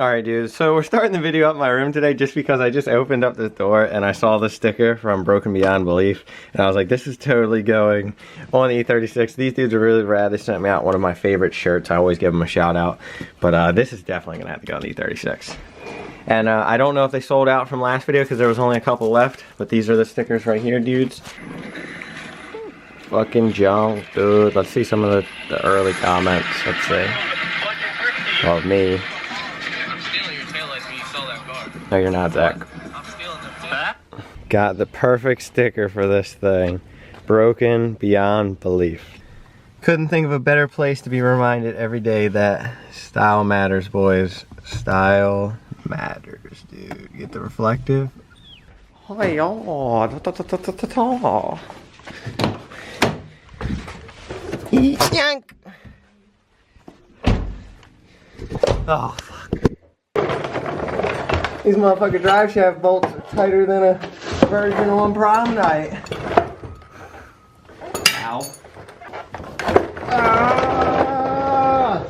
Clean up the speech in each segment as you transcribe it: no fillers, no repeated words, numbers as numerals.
Alright dudes, so we're starting the video up in my room today just because I just opened up this door and I saw the sticker from Broken Beyond Belief and I was like, this is totally going on the E36. These dudes are really rad. They sent me out one of my favorite shirts. I always give them a shout out, but this is definitely gonna have to go on the E36. And I don't know if they sold out from last video because there was only a couple left, but these are the stickers right here, dudes. Fucking junk, dude. Let's see some of the early comments. Let's see. Of me. No, you're not, Zach. I'm stealing them. Got the perfect sticker for this thing. Broken Beyond Belief. Couldn't think of a better place to be reminded every day that style matters, boys. Style matters, dude. Get the reflective. Oh, yank. Oh, fuck. These motherfucking drive shaft bolts are tighter than a virgin on prom night. Ow. Ah!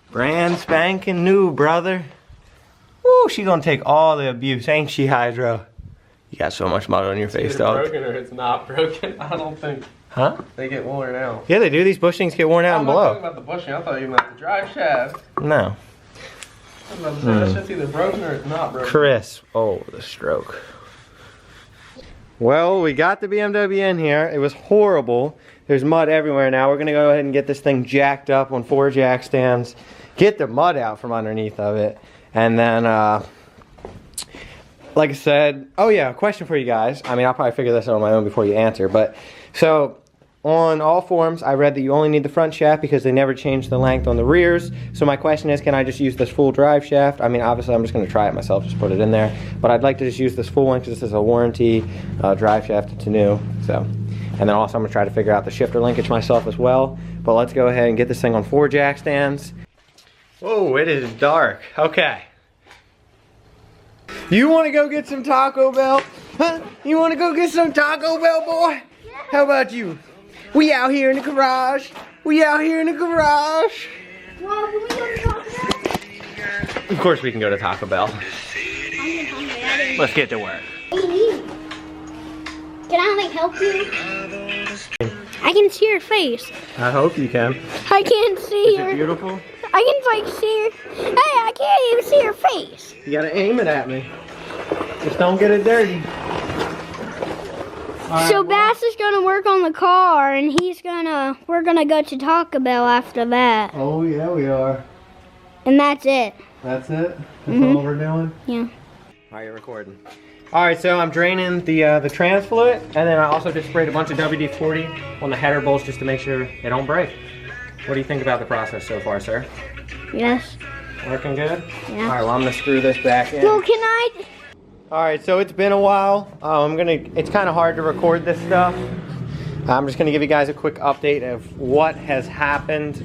Brand spanking new, brother. Woo, she gonna take all the abuse, ain't she, Hydro? You got so much mud on your face, dog. It's broken or it's not broken. I don't think. Huh? They get worn out. Yeah, they do. These bushings get worn out and I'm blow. not talking about the bushing. I thought you meant the drive shaft. No. I was about to say, that shit's either broken or it's not broken. Chris. Oh, the stroke. Well, we got the BMW in here. It was horrible. There's mud everywhere now. We're going to go ahead and get this thing jacked up on 4 jack stands. Get the mud out from underneath of it. And then, like I said, oh yeah, a question for you guys. I mean, I'll probably figure this out on my own before you answer. But, so, on all forums, I read that you only need the front shaft because they never changed the length on the rears. So my question is, can I just use this full drive shaft? I mean, obviously I'm just going to try it myself, just put it in there. But I'd like to just use this full one because this is a warranty drive shaft. It's new. So, and then also I'm going to try to figure out the shifter linkage myself as well. But let's go ahead and get this thing on 4 jack stands. Whoa, it is dark. Okay. You want to go get some Taco Bell? Huh? You want to go get some Taco Bell, boy? Yeah. How about you? We out here in the garage. We out here in the garage. Well, can we go to Taco Bell? Of course we can go to Taco Bell. Let's get to work. What do you need? Can I like help you? I can see your face. I hope you can. I can't see Is your. it beautiful? I can like see your. Hey, I can't even see your face. You gotta aim it at me. Just don't get it dirty. So Bass is gonna work on the car, and we're gonna go to Taco Bell after that. Oh yeah, we are. And that's it. That's it? That's all we're doing? Yeah. Alright, you're recording. Alright, so I'm draining the trans fluid, and then I also just sprayed a bunch of WD-40 on the header bolts just to make sure they don't break. What do you think about the process so far, sir? Yes. Working good? Yeah. Alright, well I'm gonna screw this back in. Well, can I? Alright, so it's been a while. It's kind of hard to record this stuff. I'm just gonna give you guys a quick update of what has happened.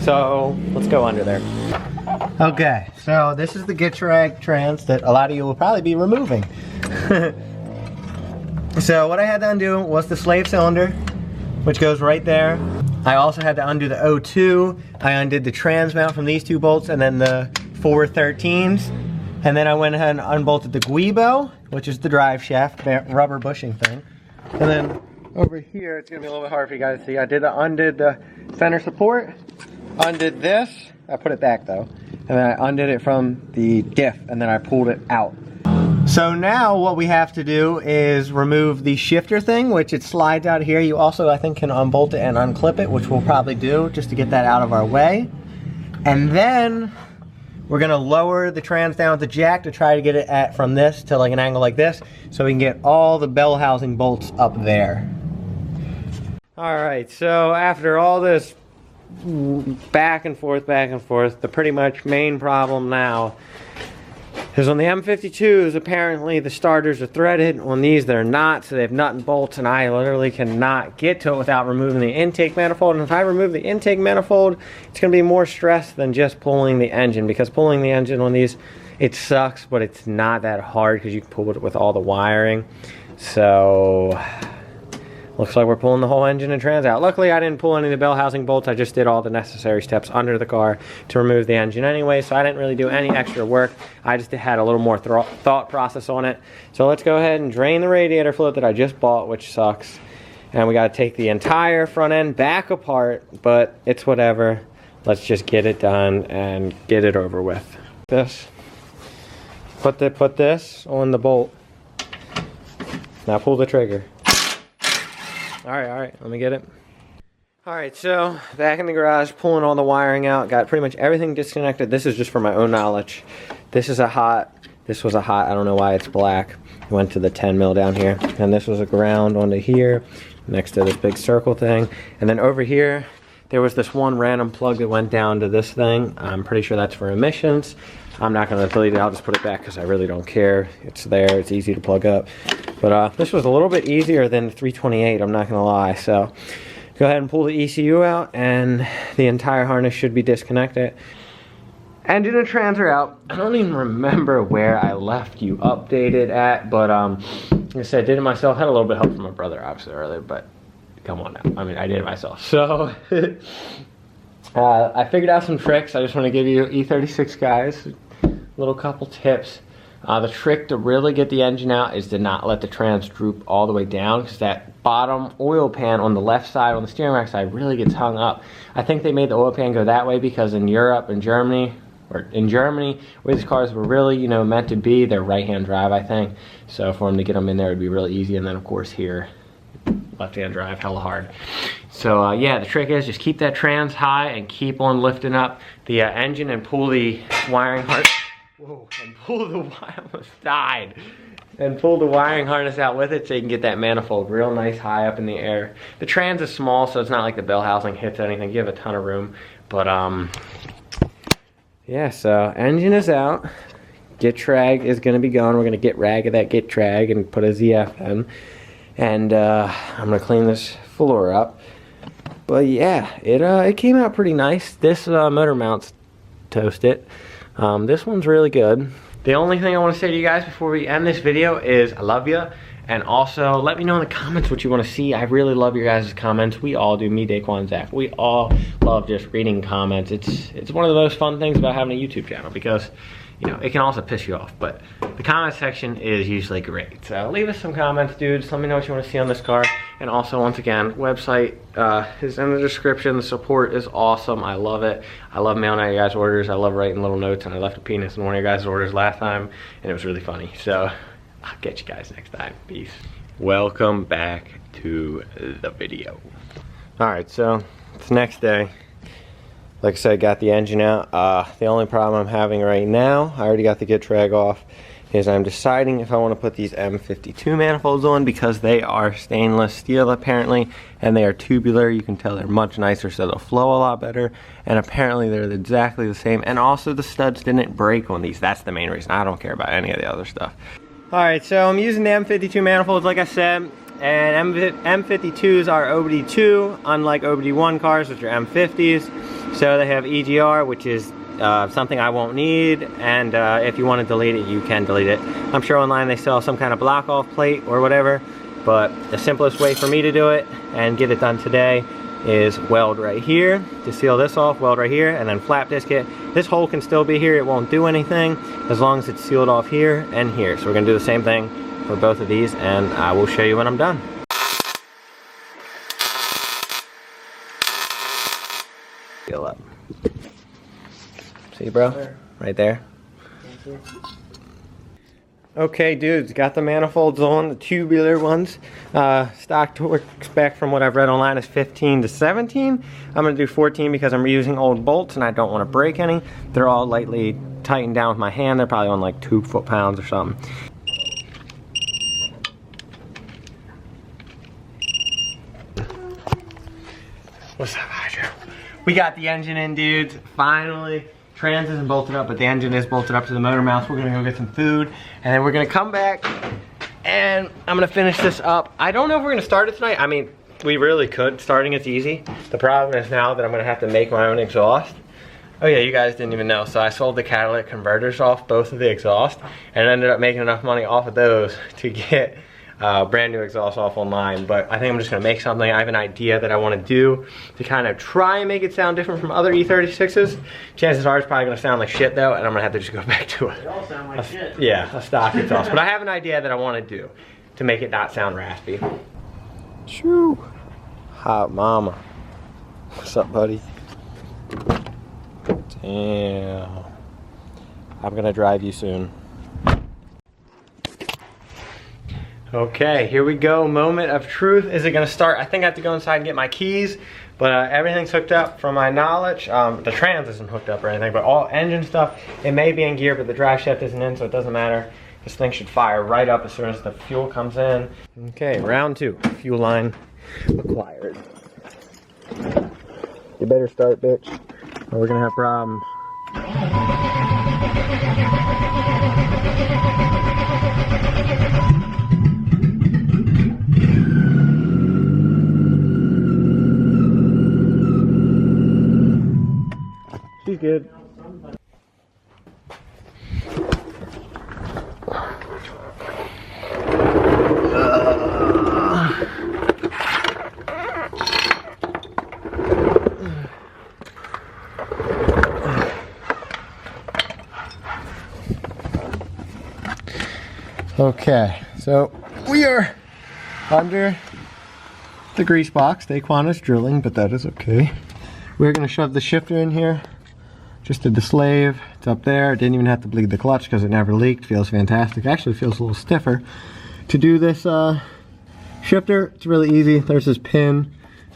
So, let's go under there. Okay, so this is the Gitrag trans that a lot of you will probably be removing. So what I had to undo was the slave cylinder, which goes right there. I also had to undo the O2. I undid the trans mount from these 2 bolts and then the 413s. And then I went ahead and unbolted the Guibo, which is the drive shaft, rubber bushing thing. And then over here, it's gonna be a little bit hard for you guys to see. I undid the center support, undid this. I put it back though. And then I undid it from the diff, and then I pulled it out. So now what we have to do is remove the shifter thing, which it slides out here. You also, I think, can unbolt it and unclip it, which we'll probably do just to get that out of our way. And then we're gonna lower the trans down with the jack to try to get it from this to like an angle like this, so we can get all the bell housing bolts up there. All right, so after all this back and forth, the pretty much main problem now is on the M52s, apparently the starters are threaded. On these, they're not, so they have nut and bolts, and I literally cannot get to it without removing the intake manifold. And if I remove the intake manifold, it's going to be more stress than just pulling the engine, because pulling the engine on these, it sucks, but it's not that hard because you can pull it with all the wiring. So looks like we're pulling the whole engine and trans out. Luckily, I didn't pull any of the bell housing bolts. I just did all the necessary steps under the car to remove the engine anyway, so I didn't really do any extra work. I just had a little more thought process on it. So let's go ahead and drain the radiator fluid that I just bought, which sucks. And we got to take the entire front end back apart, but it's whatever. Let's just get it done and get it over with. Put this on the bolt. Now pull the trigger. All right, let me get it. All right, so back in the garage, pulling all the wiring out, got pretty much everything disconnected. This is just for my own knowledge. This was a hot, I don't know why it's black. It went to the 10 mil down here. And this was a ground onto here, next to this big circle thing. And then over here, there was this one random plug that went down to this thing. I'm pretty sure that's for emissions. I'm not gonna delete it, I'll just put it back because I really don't care. It's there, it's easy to plug up. But this was a little bit easier than the 328, I'm not gonna lie. So go ahead and pull the ECU out and the entire harness should be disconnected. Engine and trans are out. I don't even remember where I left you updated at, but like I said, I did it myself. Had a little bit of help from my brother obviously earlier, but come on now. I mean, I did it myself. So I figured out some tricks. I just want to give you E36 guys a little couple tips. The trick to really get the engine out is to not let the trans droop all the way down, because that bottom oil pan on the left side, on the steering rack side, really gets hung up. I think they made the oil pan go that way because in Europe and Germany, where these cars were really, you know, meant to be, they're right-hand drive, I think. So for them to get them in there would be really easy. And then of course here, left-hand drive, hella hard. So yeah, the trick is just keep that trans high and keep on lifting up the engine and pull the wiring harness. Whoa, and pull the wire, almost died. And pull the wiring harness out with it so you can get that manifold real nice high up in the air. The trans is small, so it's not like the bell housing hits anything. You have a ton of room. But yeah, so engine is out. Git trag is gonna be gone. We're gonna get rag of that git trag and put a ZF in. And I'm gonna clean this floor up. But yeah, it came out pretty nice. This motor mount's toasted. This one's really good. The only thing I want to say to you guys before we end this video is I love you. And also, let me know in the comments what you want to see. I really love your guys' comments. We all do, me, Daquan, Zach. We all love just reading comments. It's one of the most fun things about having a YouTube channel, because, you know, it can also piss you off. But the comment section is usually great. So leave us some comments, dudes. Let me know what you want to see on this car. And also, once again, website is in the description. The support is awesome. I love it. I love mailing out your guys' orders. I love writing little notes. And I left a penis in one of your guys' orders last time, and it was really funny. So I'll get you guys next time. Peace. Welcome back to the video. Alright, so it's the next day. Like I said, got the engine out. The only problem I'm having right now, I already got the git trag off, is I'm deciding if I want to put these M52 manifolds on, because they are stainless steel apparently, and they are tubular. You can tell they're much nicer, so they'll flow a lot better. And apparently they're exactly the same. And also the studs didn't break on these. That's the main reason. I don't care about any of the other stuff. Alright, so I'm using the M52 manifolds like I said, and M52s are OBD2, unlike OBD1 cars, which are M50s. So they have EGR, which is something I won't need, and if you want to delete it, you can delete it. I'm sure online they sell some kind of block off plate or whatever, but the simplest way for me to do it and get it done today is weld right here to seal this off, weld right here, and then flap disc it. This hole can still be here, it won't do anything as long as it's sealed off here and here. So we're gonna do the same thing for both of these, and I will show you when I'm done. Seal up. See, bro? Right there. Okay, dudes, got the manifolds on, the tubular ones. Stock torque spec from what I've read online is 15 to 17. I'm gonna do 14 because I'm reusing old bolts and I don't want to break any. They're all lightly tightened down with my hand. They're probably on like 2 foot-pounds or something. What's up, Hydro? We got the engine in, dudes, finally. Trans isn't bolted up, but the engine is bolted up to the motor mounts. We're gonna go get some food, and then we're gonna come back, and I'm gonna finish this up. I don't know if we're gonna start it tonight. I mean, we really could. Starting it's easy. The problem is now that I'm gonna have to make my own exhaust. Oh yeah, you guys didn't even know. So I sold the catalytic converters off both of the exhaust, and ended up making enough money off of those to get brand new exhaust off online, but I think I'm just gonna make something. I have an idea that I wanna do to kind of try and make it sound different from other E36s. Chances are it's probably gonna sound like shit though, and I'm gonna have to just go back to They all sound like shit. yeah, a stock exhaust. But I have an idea that I wanna do to make it not sound raspy. Shoo. Hot mama. What's up, buddy? Damn. I'm gonna drive you soon. Okay, here we go. Moment of truth. Is it gonna start? I think I have to go inside and get my keys, but everything's hooked up from my knowledge. The trans isn't hooked up or anything, but all engine stuff, it may be in gear, but the drive shaft isn't in, so it doesn't matter. This thing should fire right up as soon as the fuel comes in. Okay, round 2. Fuel line acquired. You better start, bitch, or we're gonna have problems. She's good. Okay, so we are under the grease box. Daquana's drilling, but that is okay. We're gonna shove the shifter in here. Just did the slave. It's up there. Didn't even have to bleed the clutch because it never leaked. Feels fantastic. Actually feels a little stiffer. To do this shifter, it's really easy. There's this pin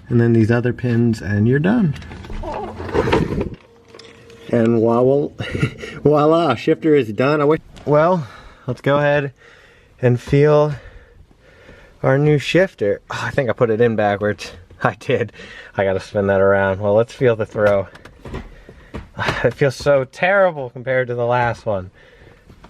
and then these other pins and you're done. And voila, shifter is done. Well, let's go ahead and feel our new shifter. Oh, I think I put it in backwards. I did. I gotta spin that around. Well, let's feel the throw. It feels so terrible compared to the last one.